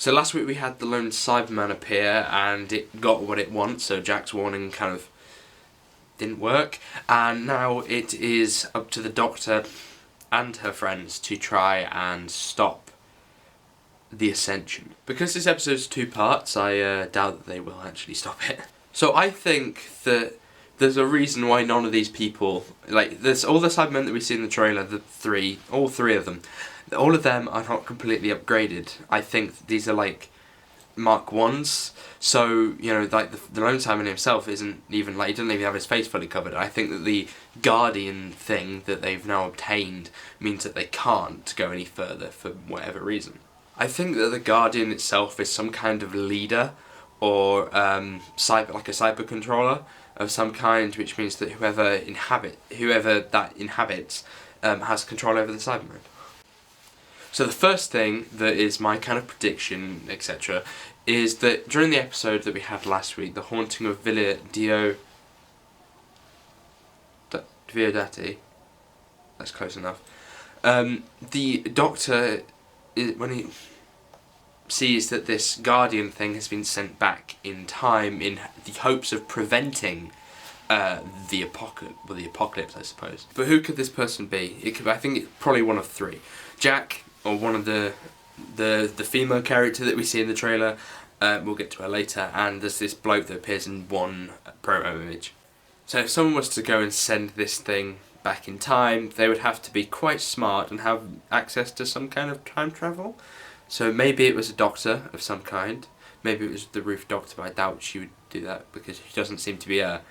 So last week we had the lone Cyberman appear and it got what it wants, so Jack's warning kind of didn't work, and now it is up to the Doctor and her friends to try and stop the Ascension. Because this episode is 2 parts, I doubt that they will actually stop it. So I think that there's a reason why none of these people, like, there's all the Cybermen that we see in the trailer, all three of them, all of them are not completely upgraded. I think these are like Mark 1s, so, you know, like the lone Cyberman himself isn't even, like, he doesn't even have his face fully covered. I think that the Guardian thing that they've now obtained means that they can't go any further for whatever reason. I think that the Guardian itself is some kind of leader, or like a cyber controller of some kind, which means that whoever that inhabits has control over the Cybermen. So the first thing that is my kind of prediction, etc., is that during the episode that we had last week, the haunting of Villa Diodati, that's close enough, the Doctor, when he sees that this Guardian thing has been sent back in time in the hopes of preventing the apocalypse, I suppose. But who could this person be? I think it's probably one of 3. Jack, or one of the female character that we see in the trailer, we'll get to her later, and there's this bloke that appears in one promo image. So if someone was to go and send this thing back in time, they would have to be quite smart and have access to some kind of time travel. So maybe it was a doctor of some kind, maybe it was the Roof Doctor, but I doubt she would do that because she doesn't seem to be a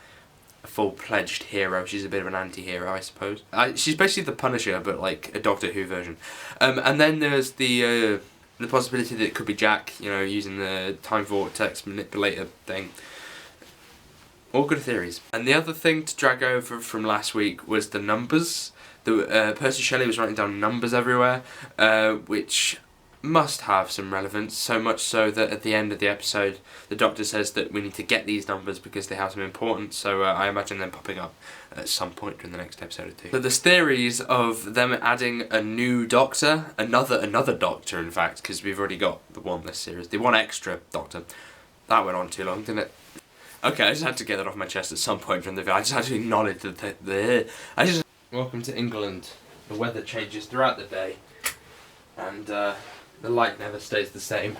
full-pledged hero. She's a bit of an anti-hero, I suppose. She's basically the Punisher, but like a Doctor Who version. And then there's the possibility that it could be Jack, you know, using the time vortex manipulator thing. All good theories. And the other thing to drag over from last week was the numbers. Percy Shelley was writing down numbers everywhere, which must have some relevance, so much so that at the end of the episode the Doctor says that we need to get these numbers because they have some importance, so I imagine them popping up at some point during the next episode or 2. But there's theories of them adding a new Doctor, another Doctor in fact, because we've already got the one this series, the one extra Doctor. That went on too long, didn't it? Okay, I just had to get that off my chest at some point during the video. I just had to acknowledge that Welcome to England. The weather changes throughout the day, and the light never stays the same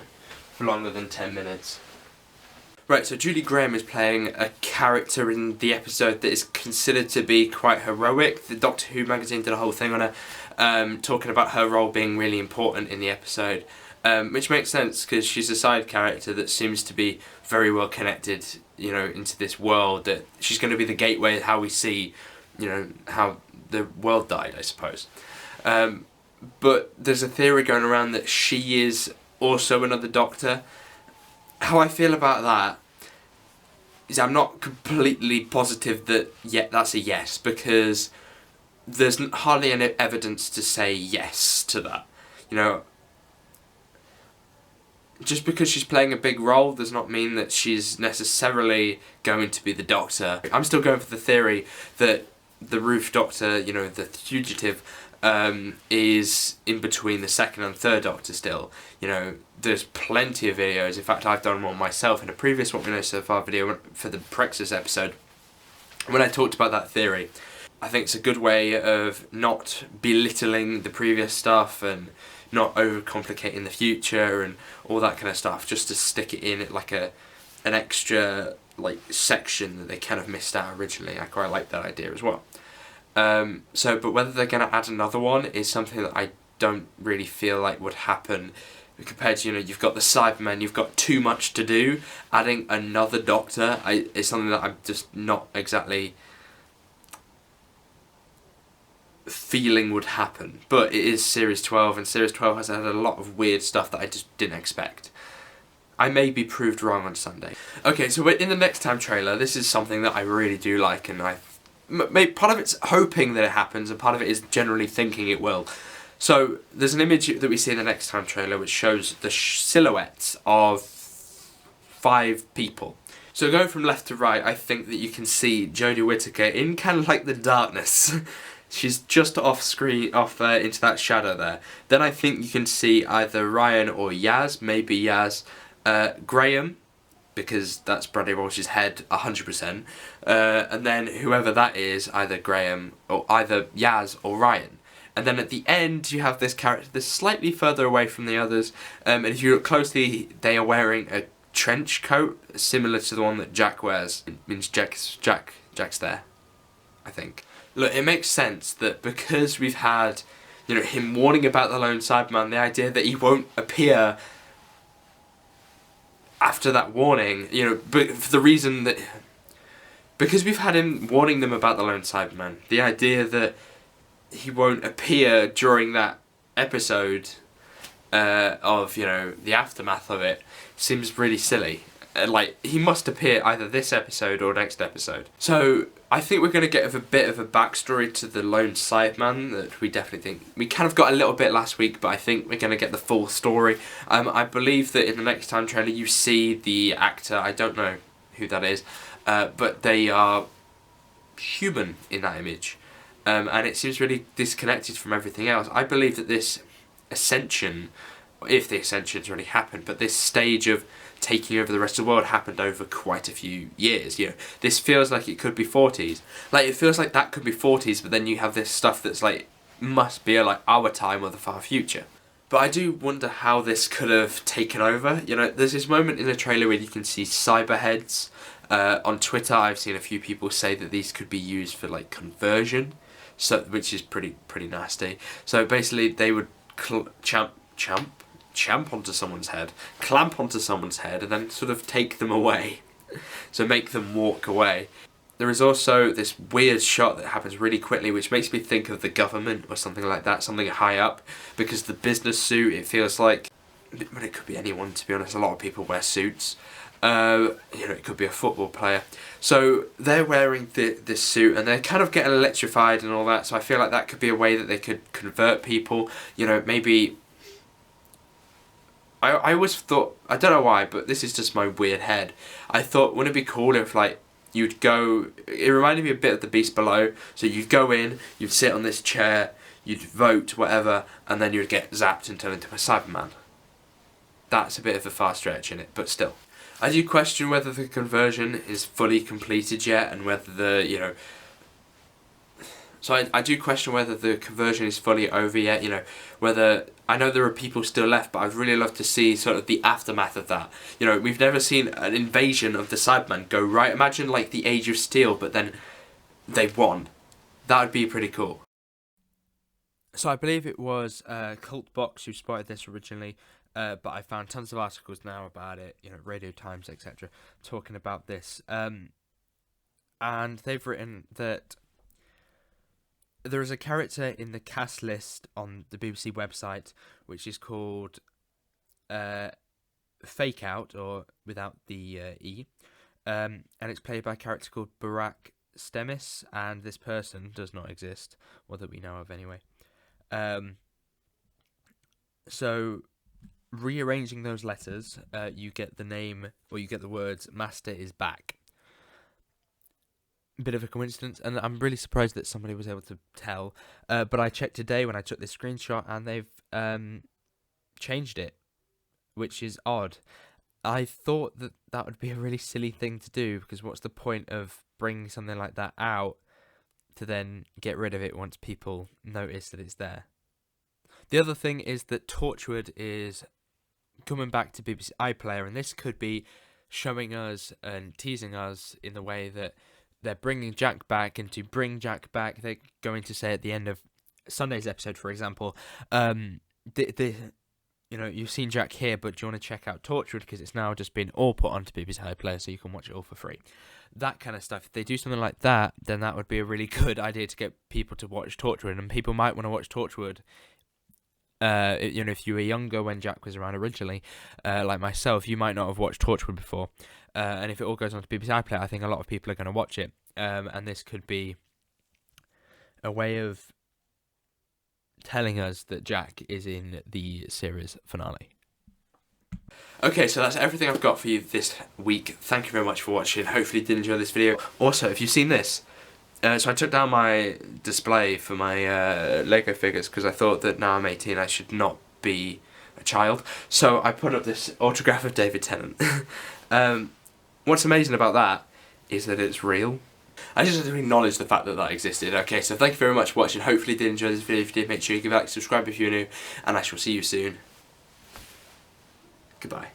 for longer than 10 minutes. Right, so Julie Graham is playing a character in the episode that is considered to be quite heroic. The Doctor Who magazine did a whole thing on her, talking about her role being really important in the episode, which makes sense because she's a side character that seems to be very well connected, you know, into this world. That she's going to be the gateway how we see, you know, how the world died, I suppose. But there's a theory going around that she is also another Doctor. How I feel about that is I'm not completely positive that that's a yes, because there's hardly any evidence to say yes to that. You know, just because she's playing a big role does not mean that she's necessarily going to be the Doctor. I'm still going for the theory that the Roof Doctor, you know, the fugitive, is in between the 2nd and 3rd Doctor still. You know, there's plenty of videos. In fact, I've done one myself in a previous What We Know So Far video for the Praxis episode when I talked about that theory. I think it's a good way of not belittling the previous stuff and not overcomplicating the future and all that kind of stuff, just to stick it in at like an extra like section that they kind of missed out originally. I quite like that idea as well. But whether they're going to add another one is something that I don't really feel like would happen, compared to, you know, you've got the Cybermen, you've got too much to do. Adding another Doctor is something that I'm just not exactly feeling would happen. But it is Series 12, and Series 12 has had a lot of weird stuff that I just didn't expect. I may be proved wrong on Sunday. Okay, so in the next time trailer, this is something that I really do like, and part of it's hoping that it happens, and part of it is generally thinking it will. So there's an image that we see in the next time trailer which shows the silhouettes of 5 people. So going from left to right, I think that you can see Jodie Whittaker in kind of like the darkness. She's just off screen, into that shadow there. Then I think you can see either Ryan or Yaz, maybe Yaz, Graham, because that's Bradley Walsh's head 100%, and then whoever that is, either Graham or either Yaz or Ryan. And then at the end you have this character that's slightly further away from the others, and if you look closely, they are wearing a trench coat similar to the one that Jack wears. It means Jack's there, I think. Look, it makes sense that because we've had, him warning about the lone Cyberman, the idea that he won't appear after that warning, but for the reason that, because we've had him warning them about the lone Cyberman, the idea that he won't appear during that episode of, the aftermath of it seems really silly. Like, he must appear either this episode or next episode. So, I think we're going to get a bit of a backstory to the lone Cyberman that we definitely think. We kind of got a little bit last week, but I think we're going to get the full story. I believe that in the next time trailer you see the actor, I don't know who that is, but they are human in that image. And it seems really disconnected from everything else. I believe that this ascension, if the ascension's already happened, but this stage of taking over the rest of the world happened over quite a few years. This feels like it could be 40s. Like, it feels like that could be 40s, but then you have this stuff that's like, must be like our time or the far future. But I do wonder how this could have taken over. There's this moment in the trailer where you can see cyber heads. On Twitter, I've seen a few people say that these could be used for like conversion, which is pretty nasty. So basically, they would clamp onto someone's head, and then sort of take them away. So make them walk away. There is also this weird shot that happens really quickly, which makes me think of the government or something like that, something high up, because the business suit, it feels like, but it could be anyone, to be honest. A lot of people wear suits. It could be a football player. So they're wearing this suit and they're kind of getting electrified and all that, so I feel like that could be a way that they could convert people. Maybe... I always thought, I don't know why, but this is just my weird head. I thought, wouldn't it be cool if, like, you'd go... It reminded me a bit of The Beast Below. So you'd go in, you'd sit on this chair, you'd vote, whatever, and then you'd get zapped and turned into a Cyberman. That's a bit of a far stretch in it, but still. I do question whether the conversion is fully completed yet, and whether the, So I do question whether the conversion is fully over yet, whether... I know there are people still left, but I'd really love to see sort of the aftermath of that. We've never seen an invasion of the Cybermen go right. Imagine like the Age of Steel, but then they won. That would be pretty cool. So I believe it was Cult Box who spotted this originally, but I found tons of articles now about it, Radio Times, etc., talking about this. And they've written that there is a character in the cast list on the BBC website which is called Fake Out, or without the E, and it's played by a character called Barack Stemis, and this person does not exist, or that we know of anyway. So rearranging those letters, you get the name, or you get the words "Master is back." Bit of a coincidence, and I'm really surprised that somebody was able to tell. But I checked today when I took this screenshot, and they've changed it, which is odd. I thought that would be a really silly thing to do, because what's the point of bringing something like that out to then get rid of it once people notice that it's there? The other thing is that Torchwood is coming back to BBC iPlayer, and this could be showing us and teasing us in the way that they're bringing Jack back, and to bring Jack back, they're going to say at the end of Sunday's episode, for example, you've seen Jack here, but do you want to check out Torchwood, because it's now just been all put onto BBC iPlayer, so you can watch it all for free. That kind of stuff. If they do something like that, then that would be a really good idea to get people to watch Torchwood, and people might want to watch Torchwood. If you were younger when Jack was around originally, like myself, you might not have watched Torchwood before. And if it all goes on to BBC iPlayer, I think a lot of people are going to watch it. And this could be a way of telling us that Jack is in the series finale. Okay, so that's everything I've got for you this week. Thank you very much for watching. Hopefully you did enjoy this video. Also, if you've seen this, So I took down my display for my Lego figures because I thought that now I'm 18 I should not be a child. So I put up this autograph of David Tennant. What's amazing about that is that it's real. I just had to acknowledge the fact that that existed. Okay, so thank you very much for watching. Hopefully you did enjoy this video. If you did, make sure you give a like, subscribe if you're new, and I shall see you soon. Goodbye.